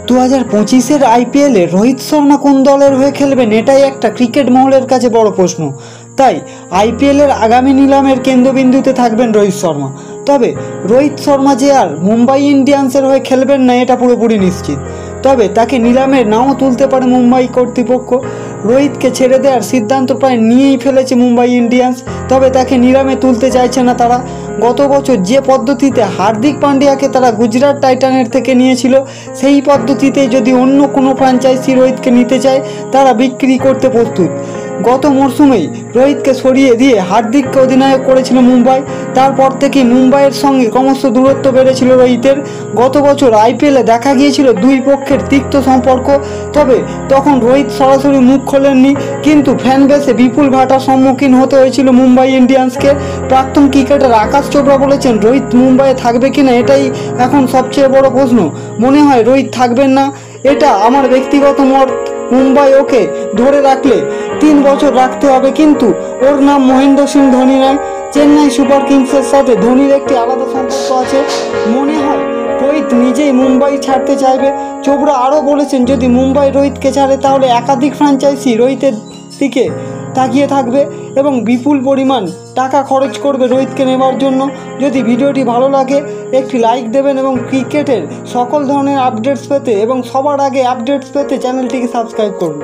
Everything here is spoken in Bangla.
2025-এর আইপিএলে রোহিত শর্মা কোন দলের হয়ে খেলবেন এটাই একটা ক্রিকেট মহলের কাছে বড় প্রশ্ন। তাই আইপিএলের আগামী নিলামের কেন্দ্রবিন্দুতে থাকবেন রোহিত শর্মা। তবে রোহিত শর্মা যে আর মুম্বাই ইন্ডিয়ান্সের হয়ে খেলবেন না এটা পুরোপুরি নিশ্চিত। তবে তাকে নিলামে নাও তুলতে পারে মুম্বাই কর্তৃপক্ষ। রোহিতকে ছেড়ে দেওয়ার সিদ্ধান্ত প্রায় নিয়েই ফেলেছে মুম্বাই ইন্ডিয়ান্স। তবে তাকে নিলামে তুলতে চাইছে না তারা। গত বছর যে পদ্ধতিতে হার্দিক পান্ডিয়াকে তারা গুজরাট টাইটানের থেকে নিয়েছিল, সেই পদ্ধতিতে যদি অন্য কোনো ফ্র্যাঞ্চাইজি রোহিতকে নিতে চায় তারা বিক্রি করতে প্রস্তুত। গত মরশুমেই রোহিতকে সরিয়ে দিয়ে হার্দিককে অধিনায়ক করেছিল মুম্বাই। তারপর থেকে মুম্বাইয়ের সঙ্গে ক্রমশ দূরত্ব বেড়েছিল রোহিতের। গত বছর আইপিএলে দেখা গিয়েছিল দুই পক্ষের তিক্ত সম্পর্ক। তবে তখন রোহিত সরাসরি মুখ খোলেননি, কিন্তু ফ্যান বেসে বিপুল ভাটার সম্মুখীন হতে হয়েছিল মুম্বাই ইন্ডিয়ান্সকে। প্রাক্তন ক্রিকেটার আকাশ চোপড়া বলেছেন রোহিত মুম্বাইয়ে থাকবে কিনা এটাই এখন সবচেয়ে বড় প্রশ্ন। মনে হয় রোহিত থাকবেন না, এটা আমার ব্যক্তিগত মত। মুম্বাই ওকে ধরে রাখলে 3 বছর রাখতে হবে, কিন্তু ওর নাম মহেন্দ্র সিং ধোনি নয়। চেন্নাই সুপার কিংসের সাথে ধোনির একটি আলাদা সম্পর্ক আছে। মনে হয় রোহিত নিজেই মুম্বাই ছাড়তে চাইবে। চোপড়া আরও বলেছেন যদি মুম্বাই রোহিতকে ছাড়ে তাহলে একাধিক ফ্র্যাঞ্চাইজি রোহিতের দিকে তাকিয়ে থাকবে এবং বিপুল পরিমাণ টাকা খরচ করবে রোহিতকে নেবার জন্য। যদি ভিডিওটি ভালো লাগে একটি লাইক দেবেন এবং ক্রিকেটের সকল ধরনের আপডেটস পেতে এবং সবার আগে আপডেটস পেতে চ্যানেলটিকে সাবস্ক্রাইব করুন।